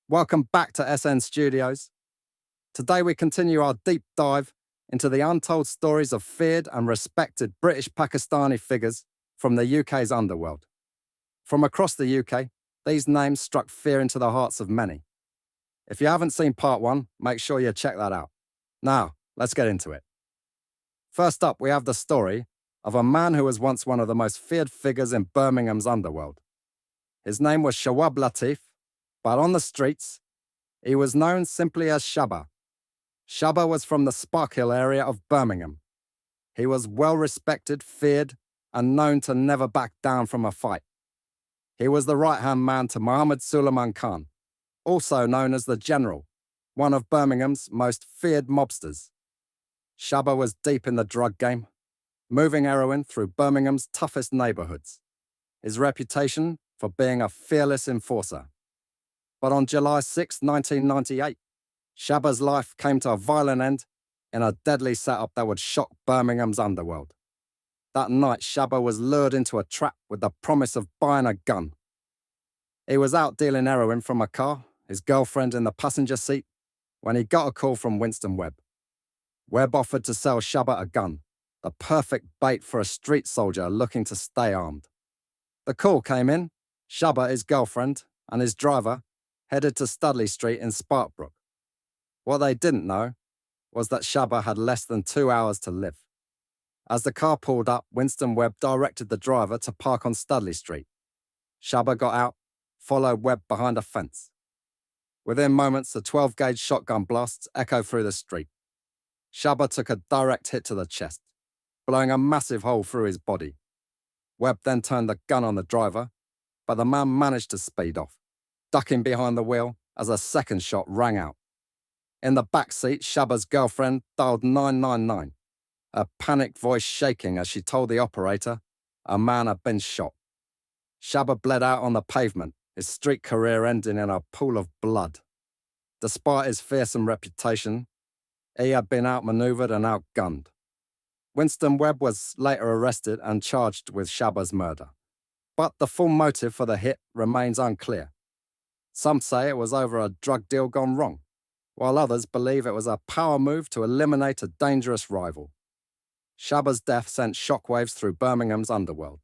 Welcome back to SN Studios. Today we continue our deep dive into the untold stories of feared and respected British Pakistani figures from the UK's underworld. From across the UK, these names struck fear into the hearts of many. If you haven't seen part one, make sure you check that out. Now, let's get into it. First up, we have the story of a man who was once one of the most feared figures in Birmingham's underworld. His name was Shawab Latif, but on the streets, he was known simply as Shaba. Shaba was from the Sparkhill area of Birmingham. He was well respected, feared, and known to never back down from a fight. He was the right-hand man to Muhammad Suleiman Khan, also known as the General, one of Birmingham's most feared mobsters. Shaba was deep in the drug game, moving heroin through Birmingham's toughest neighborhoods. His reputation for being a fearless enforcer. But on July 6, 1998, Shaba's life came to a violent end in a deadly setup that would shock Birmingham's underworld. That night, Shaba was lured into a trap with the promise of buying a gun. He was out dealing heroin from a car, his girlfriend in the passenger seat, when he got a call from Winston Webb. Webb offered to sell Shaba a gun, the perfect bait for a street soldier looking to stay armed. The call came in. Shaba, his girlfriend, and his driver headed to Studley Street in Sparkbrook. What they didn't know was that Shaba had less than 2 hours to live. As the car pulled up, Winston Webb directed the driver to park on Studley Street. Shaba got out, followed Webb behind a fence. Within moments, the 12-gauge shotgun blasts echoed through the street. Shaba took a direct hit to the chest, blowing a massive hole through his body. Webb then turned the gun on the driver, but the man managed to speed off, ducking behind the wheel as a second shot rang out. In the back seat, Shaba's girlfriend dialed 999, her panicked voice shaking as she told the operator a man had been shot. Shaba bled out on the pavement, his street career ending in a pool of blood. Despite his fearsome reputation, he had been outmaneuvered and outgunned. Winston Webb was later arrested and charged with Shaba's murder. But the full motive for the hit remains unclear. Some say it was over a drug deal gone wrong, while others believe it was a power move to eliminate a dangerous rival. Shaba's death sent shockwaves through Birmingham's underworld.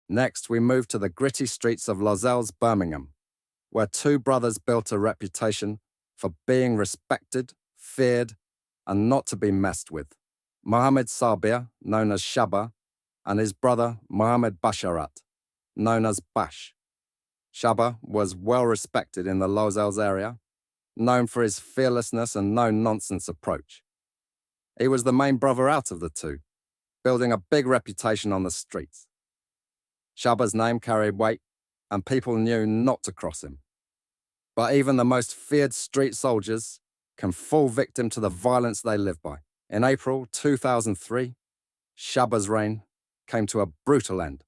Next, we move to the gritty streets of Lozells, Birmingham, where two brothers built a reputation for being respected, feared, and not to be messed with. Mohammed Sabir, known as Shaba, and his brother Mohammed Basharat, known as Bash. Shaba was well respected in the Lozells area, known for his fearlessness and no-nonsense approach. He was the main brother out of the two, building a big reputation on the streets. Shaba's name carried weight, and people knew not to cross him. But even the most feared street soldiers can fall victim to the violence they live by. In April 2003, Shaba's reign came to a brutal end.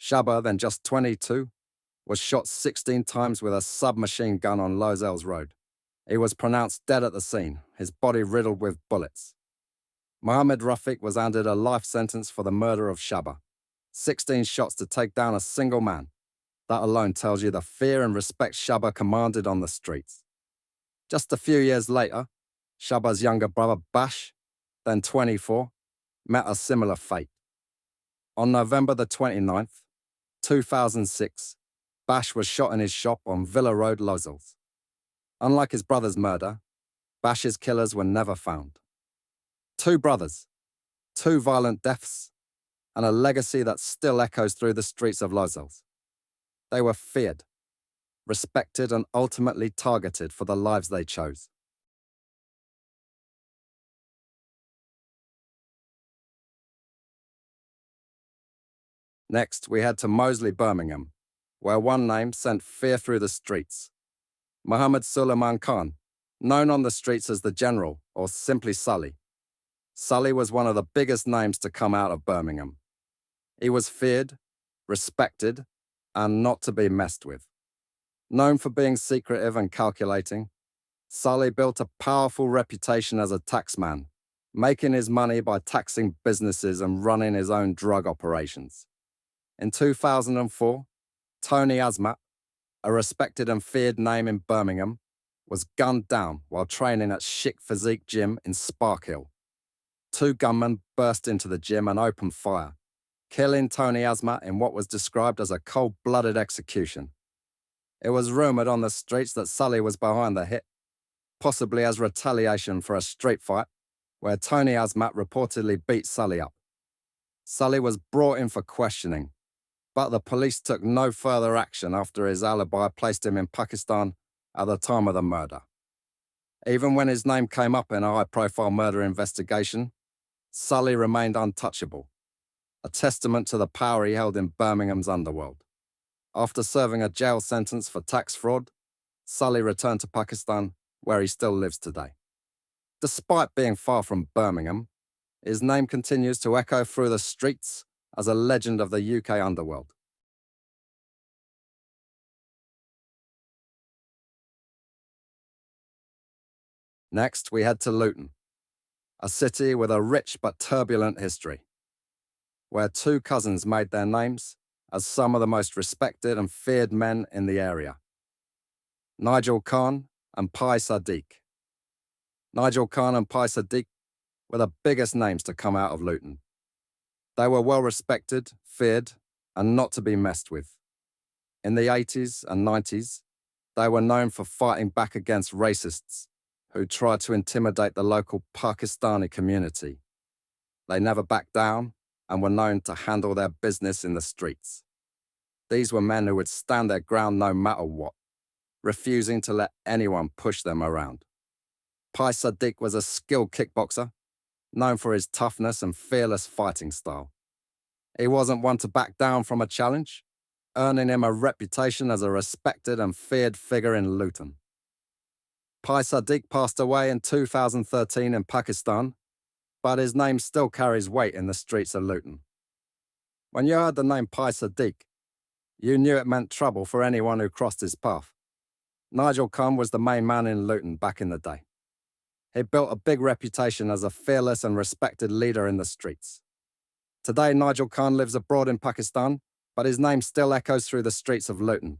Shaba, then just 22, was shot 16 times with a submachine gun on Lozells Road. He was pronounced dead at the scene, his body riddled with bullets. Mohammed Rafiq was handed a life sentence for the murder of Shaba. 16 shots to take down a single man. That alone tells you the fear and respect Shaba commanded on the streets. Just a few years later, Shaba's younger brother Bash, then 24, met a similar fate. On November the 29th, 2006, Bash was shot in his shop on Villa Road, Lozells. Unlike his brother's murder, Bash's killers were never found. Two brothers, two violent deaths, and a legacy that still echoes through the streets of Lozells. They were feared, respected, and ultimately targeted for the lives they chose. Next, we head to Mosley, Birmingham, where one name sent fear through the streets. Muhammad Suleiman Khan, known on the streets as the General, or simply Sully. Sully was one of the biggest names to come out of Birmingham. He was feared, respected, and not to be messed with. Known for being secretive and calculating, Sully built a powerful reputation as a taxman, making his money by taxing businesses and running his own drug operations. In 2004, Tony Asmat, a respected and feared name in Birmingham, was gunned down while training at Chic Physique Gym in Sparkhill. Two gunmen burst into the gym and opened fire, killing Tony Asmat in what was described as a cold-blooded execution. It was rumoured on the streets that Sully was behind the hit, possibly as retaliation for a street fight where Tony Asmat reportedly beat Sully up. Sully was brought in for questioning, but the police took no further action after his alibi placed him in Pakistan at the time of the murder. Even when his name came up in a high-profile murder investigation, Sully remained untouchable, a testament to the power he held in Birmingham's underworld. After serving a jail sentence for tax fraud, Sully returned to Pakistan, where he still lives today. Despite being far from Birmingham, his name continues to echo through the streets as a legend of the UK underworld. Next, we head to Luton, a city with a rich but turbulent history, where two cousins made their names as some of the most respected and feared men in the area. Nigel Khan and Pai Sadiq. Nigel Khan and Pai Sadiq were the biggest names to come out of Luton. They were well respected, feared, and not to be messed with. In the 80s and 90s, they were known for fighting back against racists who tried to intimidate the local Pakistani community. They never backed down and were known to handle their business in the streets. These were men who would stand their ground no matter what, refusing to let anyone push them around. Pai Sadiq was a skilled kickboxer, known for his toughness and fearless fighting style. He wasn't one to back down from a challenge, earning him a reputation as a respected and feared figure in Luton. Pai Sadiq passed away in 2013 in Pakistan, but his name still carries weight in the streets of Luton. When you heard the name Pai Sadiq, you knew it meant trouble for anyone who crossed his path. Nigel Khan was the main man in Luton back in the day. He built a big reputation as a fearless and respected leader in the streets. Today, Nigel Khan lives abroad in Pakistan, but his name still echoes through the streets of Luton.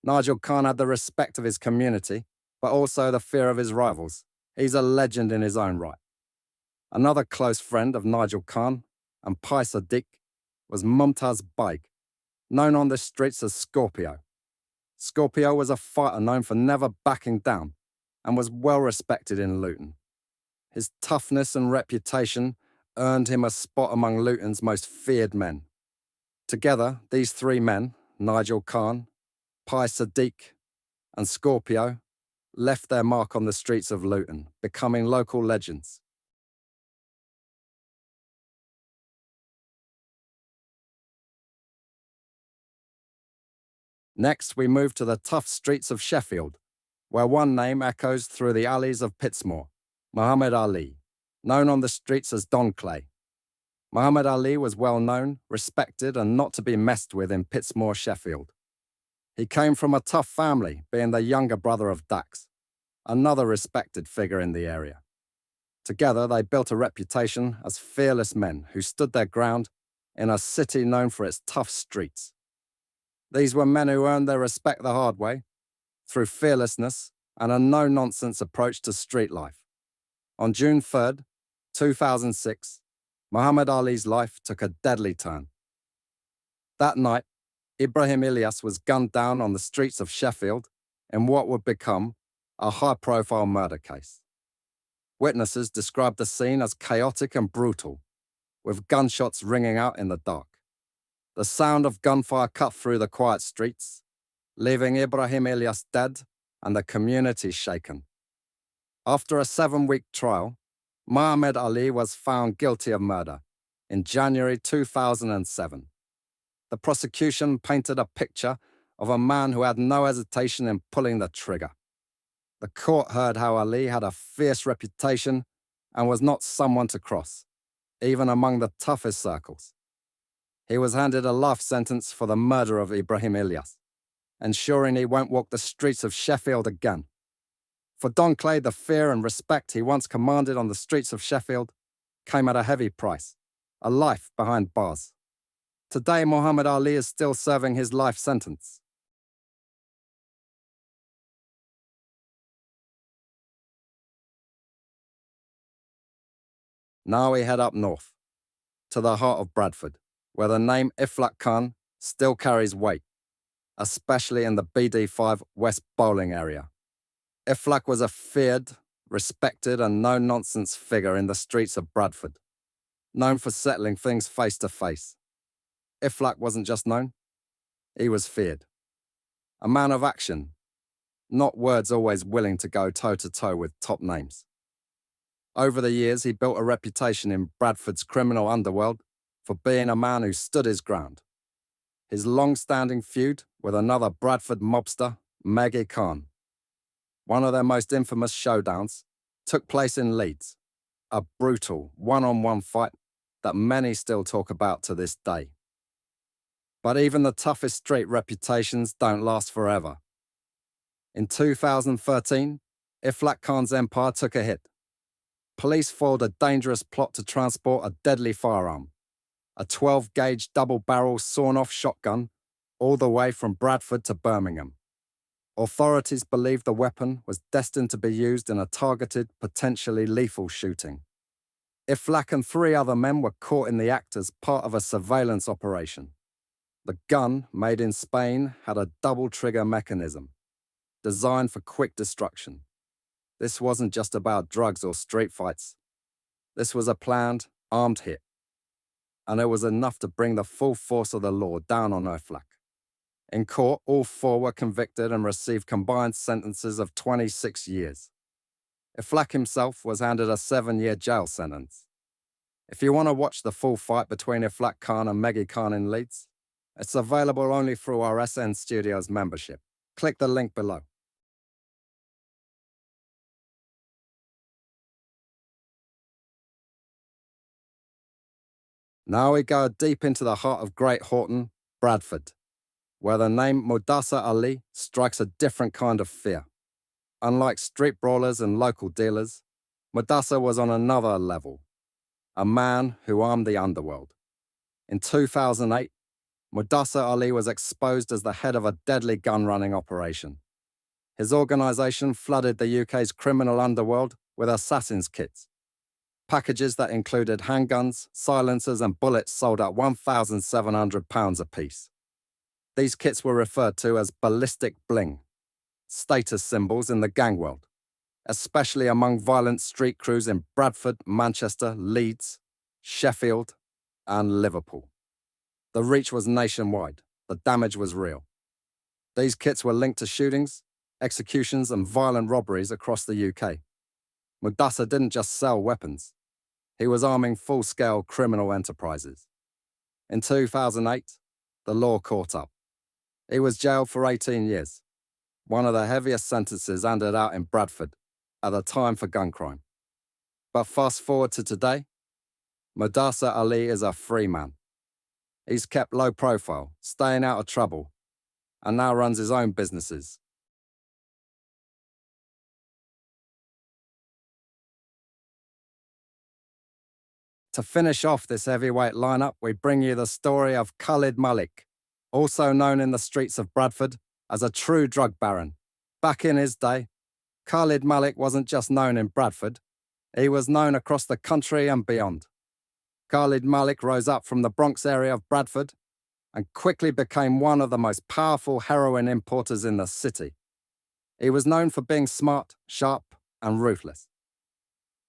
Nigel Khan had the respect of his community, but also the fear of his rivals. He's a legend in his own right. Another close friend of Nigel Khan and Pai Sadiq was Mumtaz Baig, known on the streets as Scorpio. Scorpio was a fighter known for never backing down and was well respected in Luton. His toughness and reputation earned him a spot among Luton's most feared men. Together, these three men, Nigel Khan, Pai Sadiq, and Scorpio, left their mark on the streets of Luton, becoming local legends. Next, we move to the tough streets of Sheffield, where one name echoes through the alleys of Pittsmoor, Muhammad Ali, known on the streets as Don Clay. Muhammad Ali was well known, respected, and not to be messed with in Pittsmoor, Sheffield. He came from a tough family, being the younger brother of Dax, another respected figure in the area. Together, they built a reputation as fearless men who stood their ground in a city known for its tough streets. These were men who earned their respect the hard way, through fearlessness and a no-nonsense approach to street life. On June 3rd, 2006, Muhammad Ali's life took a deadly turn. That night, Ibrahim Ilyas was gunned down on the streets of Sheffield in what would become a high-profile murder case. Witnesses described the scene as chaotic and brutal, with gunshots ringing out in the dark. The sound of gunfire cut through the quiet streets, leaving Ibrahim Ilyas dead and the community shaken. After a 7-week trial, Muhammad Ali was found guilty of murder in January 2007. The prosecution painted a picture of a man who had no hesitation in pulling the trigger. The court heard how Ali had a fierce reputation and was not someone to cross, even among the toughest circles. He was handed a life sentence for the murder of Ibrahim Ilyas, ensuring he won't walk the streets of Sheffield again. For Don Clay, the fear and respect he once commanded on the streets of Sheffield came at a heavy price, a life behind bars. Today, Muhammad Ali is still serving his life sentence. Now we head up north, to the heart of Bradford, where the name Iflak Khan still carries weight, especially in the BD5 West Bowling area. Iflak was a feared, respected and no-nonsense figure in the streets of Bradford, known for settling things face to face. Iflak wasn't just known, he was feared. A man of action, not words always willing to go toe-to-toe with top names. Over the years, he built a reputation in Bradford's criminal underworld for being a man who stood his ground. His long-standing feud with another Bradford mobster, Maggie Khan. One of their most infamous showdowns took place in Leeds, a brutal one-on-one fight that many still talk about to this day. But even the toughest street reputations don't last forever. In 2013, Iflak Khan's empire took a hit. Police foiled a dangerous plot to transport a deadly firearm, a 12-gauge double-barrel sawn-off shotgun, all the way from Bradford to Birmingham. Authorities believed the weapon was destined to be used in a targeted, potentially lethal shooting. Iflak and 3 other men were caught in the act as part of a surveillance operation. The gun, made in Spain, had a double-trigger mechanism, designed for quick destruction. This wasn't just about drugs or street fights. This was a planned, armed hit. And it was enough to bring the full force of the law down on Iflak. In court, all 4 were convicted and received combined sentences of 26 years. Iflak himself was handed a 7-year jail sentence. If you want to watch the full fight between Iflak Khan and Maggie Khan in Leeds, it's available only through our SN Studios membership. Click the link below. Now we go deep into the heart of Great Horton, Bradford, where the name Modasa Ali strikes a different kind of fear. Unlike street brawlers and local dealers, Modasa was on another level, a man who armed the underworld. In 2008, Modasa Ali was exposed as the head of a deadly gun-running operation. His organization flooded the UK's criminal underworld with assassins' kits. Packages that included handguns, silencers and bullets sold at £1,700 apiece. These kits were referred to as ballistic bling, status symbols in the gang world, especially among violent street crews in Bradford, Manchester, Leeds, Sheffield and Liverpool. The reach was nationwide, the damage was real. These kits were linked to shootings, executions and violent robberies across the UK. Modasa didn't just sell weapons. He was arming full-scale criminal enterprises. In 2008, the law caught up. He was jailed for 18 years, one of the heaviest sentences handed out in Bradford at the time for gun crime. But fast forward to today, Modasa Ali is a free man. He's kept low profile, staying out of trouble, and now runs his own businesses. To finish off this heavyweight lineup, we bring you the story of Khalid Malik, also known in the streets of Bradford as a true drug baron. Back in his day, Khalid Malik wasn't just known in Bradford, he was known across the country and beyond. Khalid Malik rose up from the Bronx area of Bradford and quickly became one of the most powerful heroin importers in the city. He was known for being smart, sharp, and ruthless.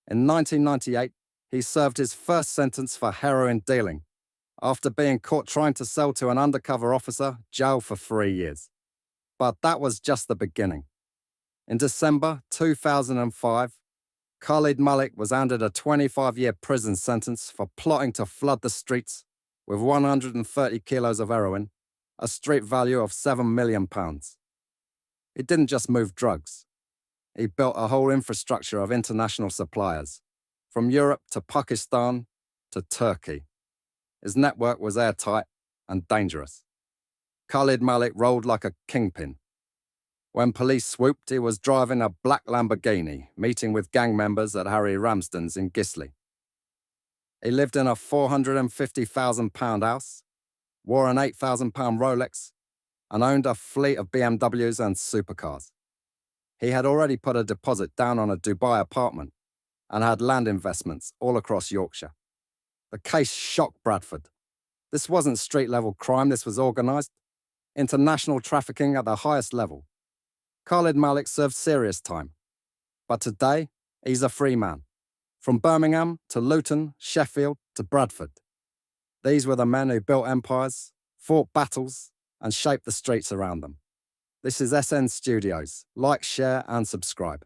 In 1998, he served his first sentence for heroin dealing, after being caught trying to sell to an undercover officer, jailed for 3 years. But that was just the beginning. In December 2005, Khalid Malik was handed a 25-year prison sentence for plotting to flood the streets with 130 kilos of heroin, a street value of £7 million. He didn't just move drugs. He built a whole infrastructure of international suppliers, from Europe to Pakistan to Turkey. His network was airtight and dangerous. Khalid Malik rolled like a kingpin. When police swooped, he was driving a black Lamborghini, meeting with gang members at Harry Ramsden's in Gisley. He lived in a £450,000 house, wore an £8,000 Rolex, and owned a fleet of BMWs and supercars. He had already put a deposit down on a Dubai apartment and had land investments all across Yorkshire. The case shocked Bradford. This wasn't street-level crime, this was organised. International trafficking at the highest level. Khalid Malik served serious time. But today, he's a free man. From Birmingham to Luton, Sheffield to Bradford. These were the men who built empires, fought battles, and shaped the streets around them. This is SN Studios. Like, share, and subscribe.